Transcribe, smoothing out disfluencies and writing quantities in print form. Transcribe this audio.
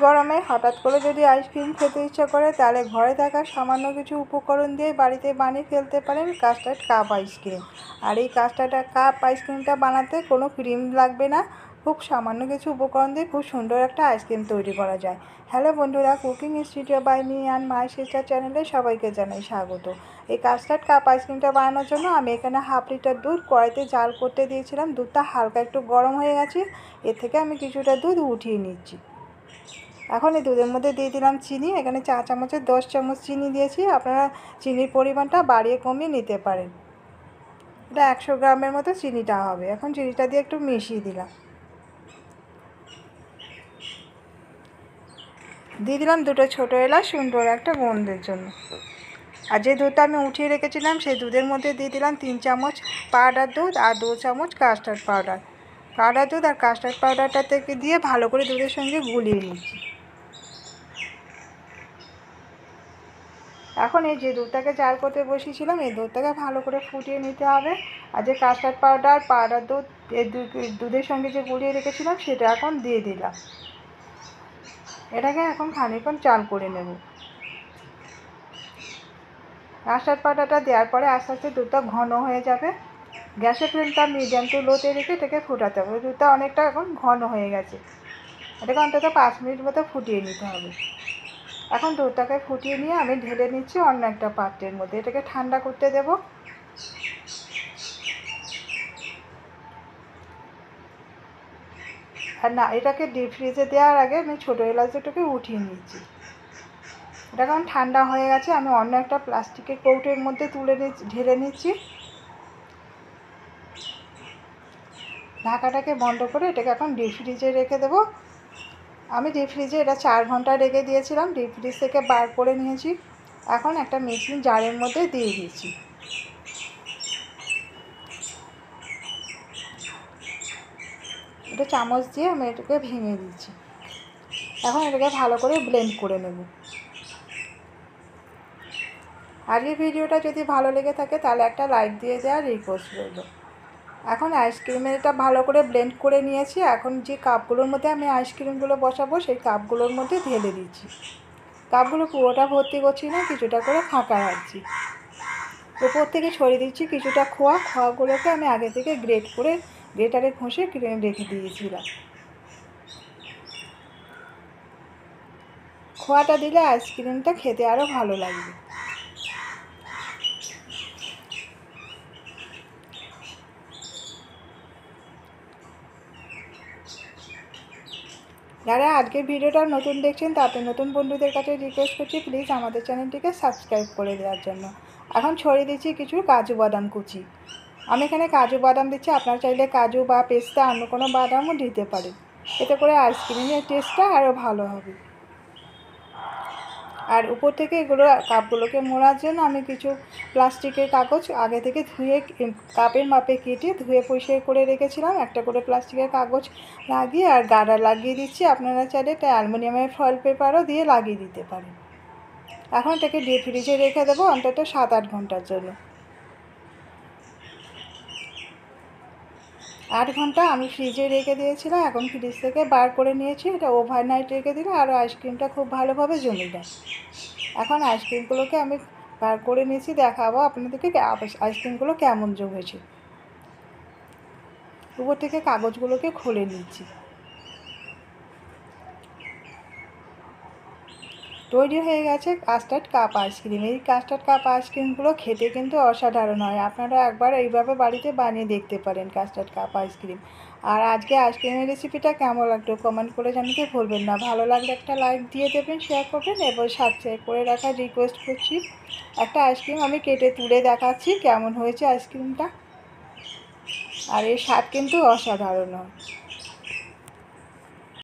গরমে হঠাৎ করে যদি আইসক্রিম খেতে ইচ্ছা করে তাহলে ঘরে থাকা সামান্য কিছু উপকরণ দিয়ে বাড়িতে বানিয়ে ফেলতে পারেন কাস্টার্ড কাপ আইসক্রিম। আর এই কাস্টার্ড কাপ আইসক্রিমটা বানাতে কোনো ক্রিম লাগবে না, খুব সামান্য কিছু উপকরণ দিয়ে খুব সুন্দর একটা আইসক্রিম তৈরি করা যায়। হ্যালো বন্ধুরা, cooking studio by me and my sister চ্যানেলে সবাইকে জানাই স্বাগত। এই কাস্টার্ড কাপ আইসক্রিমটা বানানোর জন্য আমি এখানে 1/2 লিটার দুধ কড়াইতে জাল করতে দিয়েছিলাম। দুধটা হালকা একটু গরম হয়ে গেছে, এর থেকে আমি কিছুটা দুধ উঠিয়ে নিচ্ছি। এখন এই দুধের মধ্যে দিয়ে দিলাম চিনি। এখানে 4 চামচের 10 চামচ চিনি দিয়েছি। আপনারা চিনির পরিমাণটা বাড়িয়ে কমিয়ে নিতে পারেন। এটা 100 গ্রামের মতো চিনিটা হবে। এখন চিনিটা দিয়ে একটু মিশিয়ে দিলাম। দিয়ে দিলাম 2টো ছোটো এলাচ সুন্দর একটা গন্ধের জন্য। আর যে দুধটা আমি উঠিয়ে রেখেছিলাম সেই দুধের মধ্যে দিয়ে দিলাম 3 চামচ পাউডার দুধ আর 2 চামচ কাস্টার্ড পাউডার। পাউডার দুধ আর কাস্টার্ড পাউডারটা থেকে দিয়ে ভালো করে দুধের সঙ্গে গুলিয়ে নিচ্ছি। এখন এই যে দুধটাকে জাল করতে বসিয়েছিলাম এই দুধটাকে ভালো করে ফুটিয়ে নিতে হবে। আর যে কাস্টার্ড পাউডার দুধ এই দুধের সঙ্গে যে গুলিয়ে রেখেছিলাম সেটা এখন দিয়ে দিলাম। এটাকে এখন খানিকক্ষণ জাল করে নেব। কাস্টার্ড পাউডারটা দেওয়ার পরে আস্তে আস্তে দুধটা ঘন হয়ে যাবে। গ্যাসের ফ্লেমটা মিডিয়াম টু লোতে রেখে এটাকে ফোটাতে হবে। দুধটা অনেকটা এখন ঘন হয়ে গেছে, এটাকে অন্তত 5 মিনিট মতো ফুটিয়ে নিতে হবে। এখন দুধটাকে ফুটিয়ে নিয়ে আমি ঢেলে নিচ্ছি অন্য একটা পাত্রের মধ্যে। এটাকে ঠান্ডা করতে দেব। আর না, এটাকে ডিপ ফ্রিজে দেওয়ার আগে আমি ছোটো এলাচ দুটোকে উঠিয়ে নিচ্ছি। এটা এখন ঠান্ডা হয়ে গেছে, আমি অন্য একটা প্লাস্টিকের কৌটোর মধ্যে ঢেলে নিচ্ছি। ঢাকাটাকে বন্ধ করে এটাকে এখন ডিপ ফ্রিজে রেখে দেবো। আমি ডিপ ফ্রিজে এটা 4 ঘন্টা রেখে দিয়েছিলাম। ডিপ ফ্রিজ থেকে বার করে নিয়েছি। এখন একটা মিক্সিং জারের মধ্যে দিয়ে দিয়েছি। এটা চামচ দিয়ে আমি এটাকে ভেঙে দিচ্ছি। এখন এটাকে ভালো করে ব্লেন্ড করে নেব। আর এই ভিডিওটা যদি ভালো লেগে থাকে তাহলে একটা লাইক দিয়ে দেওয়ার রিকোয়েস্ট রইল। এখন আইসক্রিমের এটা ভালো করে ব্লেন্ড করে নিয়েছি। এখন যে কাপগুলোর মধ্যে আমি আইসক্রিমগুলো বসাবো সেই কাপগুলোর মধ্যে ঢেলে দিচ্ছি। কাপগুলো পুরোটা ভর্তি করছি না, কিছুটা করে ফাঁকা রাখছি। উপর থেকে ছড়িয়ে দিচ্ছি কিছুটা খোয়াগুলোকে আমি আগে থেকে গ্রেট করে গ্রেটারে ঘষে রেখে দিয়েছিলাম। খোয়াটা দিলে আইসক্রিমটা খেতে আরও ভালো লাগবে। যারা আজকের ভিডিওটা নতুন দেখছেন তাতে নতুন বন্ধুদের কাছে রিকোয়েস্ট করছি প্লিজ আমাদের চ্যানেলটিকে সাবস্ক্রাইব করে দেওয়ার জন্য। এখন ছড়িয়ে দিচ্ছি কিছু কাজু বাদাম কুচি। আমি এখানে কাজু বাদাম দিচ্ছি, আপনারা চাইলে কাজু বা পেস্তা অন্য কোনো বাদামও দিতে পারেন। এতে করে আইসক্রিমের টেস্টটা আরও ভালো হবে। আর উপর থেকে এগুলো কাপগুলোকে মোড়ার জন্য আমি কিছু প্লাস্টিকের কাগজ আগে থেকে ধুয়ে কাপের মাপে কেটে ধুয়ে পরিষ্কার করে রেখেছিলাম। একটা করে প্লাস্টিকের কাগজ লাগিয়ে আর গার্ডার লাগিয়ে দিচ্ছি। আপনারা চাইলে এটা অ্যালুমিনিয়ামের ফয়েল পেপারও দিয়ে লাগিয়ে দিতে পারেন। এখন এটাকে ডিপ ফ্রিজে রেখে দেবো অন্তত 7-8 ঘন্টার জন্য। 8 ঘন্টা আমি ফ্রিজে রেখে দিয়েছিলাম, এখন ফ্রিজ থেকে বার করে নিয়েছি। এটা ওভারনাইট রেখে দিলে আরও আইসক্রিমটা খুব ভালোভাবে জমে যায়। এখন আইসক্রিমগুলোকে আমি বার করে নিয়েছি, দেখাবো আপনাদেরকে আইসক্রিমগুলো কেমন জমেছে। উপর থেকে কাগজগুলোকে খুলে নিচ্ছি। তৈরি হয়ে গেছে কাস্টার্ড কাপ আইসক্রিম। এই কাস্টার্ড কাপ আইসক্রিমগুলো খেতে কিন্তু অসাধারণ হয়। আপনারা একবার এইভাবে বাড়িতে বানিয়ে দেখতে পারেন কাস্টার্ড কাপ আইসক্রিম। আর আজকে আইসক্রিমের রেসিপিটা কেমন লাগলো কমেন্ট করে জানাতে ভুলবেন না। ভালো লাগলে একটা লাইক দিয়ে দেবেন, শেয়ার করবেন এবং সাবস্ক্রাইব করে রাখার রিকোয়েস্ট করছি। একটা আইসক্রিম আমি কেটে তুলে দেখাচ্ছি কেমন হয়েছে আইসক্রিমটা। আর এর স্বাদ কিন্তু অসাধারণ হয়।